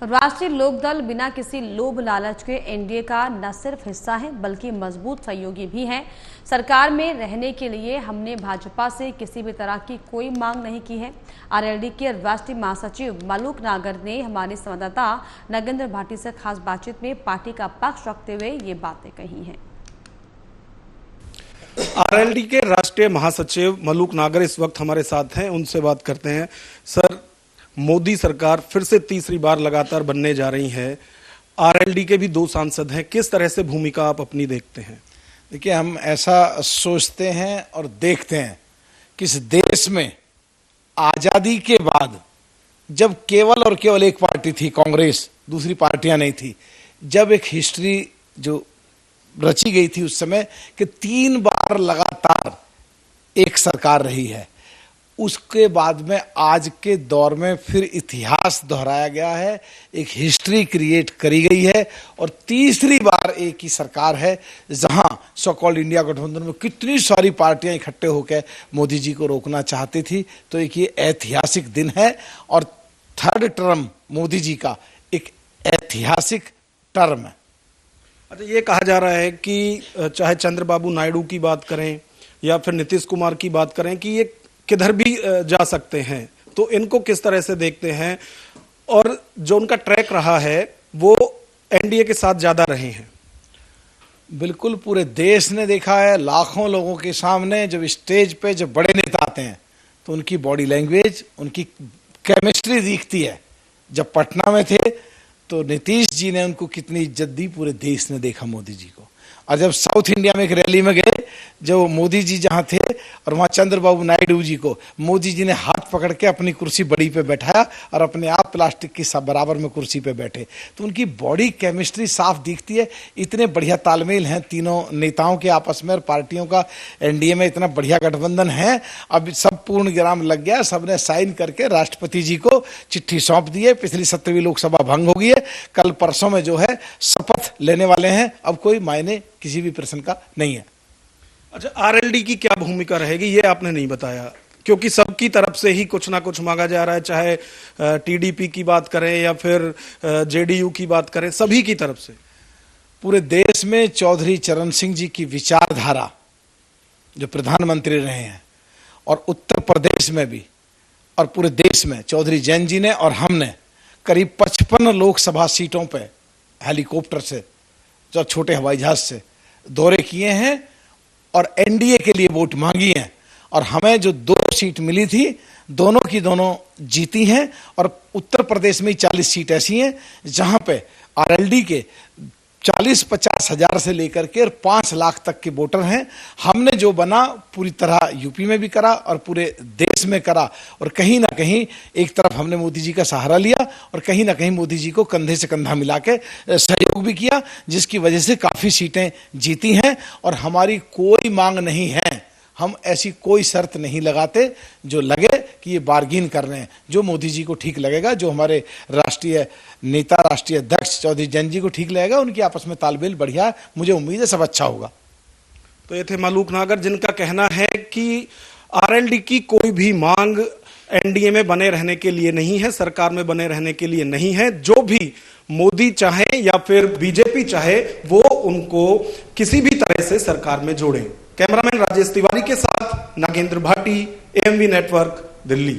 राष्ट्रीय लोकदल बिना किसी लोभ लालच के एनडीए का न सिर्फ हिस्सा है बल्कि मजबूत सहयोगी भी है। सरकार में रहने के लिए हमने भाजपा से किसी भी तरह की कोई मांग नहीं की है। आरएलडी के राष्ट्रीय महासचिव मलूक नागर ने हमारे संवाददाता नगेंद्र भाटी से खास बातचीत में पार्टी का पक्ष रखते हुए ये बातें कही हैं। आरएलडी के राष्ट्रीय महासचिव मलूक नागर इस वक्त हमारे साथ हैं, उनसे बात करते हैं। सर, मोदी सरकार फिर से तीसरी बार लगातार बनने जा रही है। आरएलडी के भी 2 सांसद हैं, किस तरह से भूमिका आप अपनी देखते हैं? देखिए, हम ऐसा सोचते हैं और देखते हैं कि इस देश में आजादी के बाद जब केवल और केवल एक पार्टी थी कांग्रेस, दूसरी पार्टियां नहीं थी, जब एक हिस्ट्री जो रची गई थी उस समय कि 3 बार लगातार एक सरकार रही है, उसके बाद में आज के दौर में फिर इतिहास दोहराया गया है, एक हिस्ट्री क्रिएट करी गई है और तीसरी बार एक ही सरकार है जहां सो कॉल्ड इंडिया गठबंधन में कितनी सारी पार्टियां इकट्ठे होकर मोदी जी को रोकना चाहती थी। तो एक ये ऐतिहासिक दिन है और 3rd टर्म मोदी जी का एक ऐतिहासिक टर्म है। अच्छा, ये कहा जा रहा है कि चाहे चंद्रबाबू नायडू की बात करें या फिर नीतीश कुमार की बात करें कि ये किधर भी जा सकते हैं, तो इनको किस तरह से देखते हैं? और जो उनका ट्रैक रहा है वो एनडीए के साथ ज्यादा रहे हैं। बिल्कुल, पूरे देश ने देखा है, लाखों लोगों के सामने जब स्टेज पे जब बड़े नेता आते हैं तो उनकी बॉडी लैंग्वेज, उनकी केमिस्ट्री दिखती है। जब पटना में थे तो नीतीश जी ने उनको कितनी इज्जत दी, पूरे देश ने देखा मोदी जी को। और जब साउथ इंडिया में एक रैली में गए, जो मोदी जी जहां थे और वहां चंद्रबाबू नायडू जी को मोदी जी ने हाथ पकड़ के अपनी कुर्सी बड़ी पे बैठाया और अपने आप प्लास्टिक की सब बराबर में कुर्सी पे बैठे, तो उनकी बॉडी केमिस्ट्री साफ दिखती है। इतने बढ़िया तालमेल हैं तीनों नेताओं के आपस में और पार्टियों का एनडीए में इतना बढ़िया गठबंधन है। अब सब पूर्ण विराम लग गया, सबने साइन करके राष्ट्रपति जी को चिट्ठी सौंप दी है। पिछली 17वीं लोकसभा भंग हो गई है, कल परसों में जो है शपथ लेने वाले हैं। अब कोई मायने किसी भी प्रश्न का नहीं है। अच्छा, आरएलडी की क्या भूमिका रहेगी ये आपने नहीं बताया, क्योंकि सबकी तरफ से ही कुछ ना कुछ मांगा जा रहा है, चाहे टीडीपी की बात करें या फिर जेडीयू की बात करें, सभी की तरफ से। पूरे देश में चौधरी चरण सिंह जी की विचारधारा जो प्रधानमंत्री रहे हैं और उत्तर प्रदेश में भी और पूरे देश में चौधरी जैन जी ने और हमने करीब 55 लोकसभा सीटों पे हेलीकॉप्टर से, जो छोटे हवाई जहाज से दौरे किए हैं और एनडीए के लिए वोट मांगी हैं। और हमें जो 2 सीट मिली थी, दोनों की दोनों जीती हैं। और उत्तर प्रदेश में 40 सीट ऐसी हैं जहां पे आरएलडी के 40-50 हजार से लेकर के 5 लाख तक के वोटर हैं। हमने जो बना पूरी तरह यूपी में भी करा और पूरे देश में करा। और कहीं ना कहीं एक तरफ हमने मोदी जी का सहारा लिया और कहीं ना कहीं मोदी जी को कंधे से कंधा मिला के सहयोग भी किया, जिसकी वजह से काफी सीटें जीती हैं। और हमारी कोई मांग नहीं है, हम ऐसी कोई शर्त नहीं लगाते जो लगे कि ये बार्गिन कर रहे हैं। जो मोदी जी को ठीक लगेगा, जो हमारे राष्ट्रीय नेता, राष्ट्रीय अध्यक्ष चौधरी जैन जी को ठीक लगेगा, उनकी आपस में तालमेल बढ़िया, मुझे उम्मीद है सब अच्छा होगा। तो ये थे मलूक नागर, जिनका कहना है कि आरएलडी की कोई भी मांग एनडीए में बने रहने के लिए नहीं है, सरकार में बने रहने के लिए नहीं है। जो भी मोदी चाहे या फिर बीजेपी चाहे, वो उनको किसी भी तरह से सरकार में जोड़े। कैमरामैन राजेश तिवारी के साथ नगेंद्र भाटी, एएमवी नेटवर्क, दिल्ली।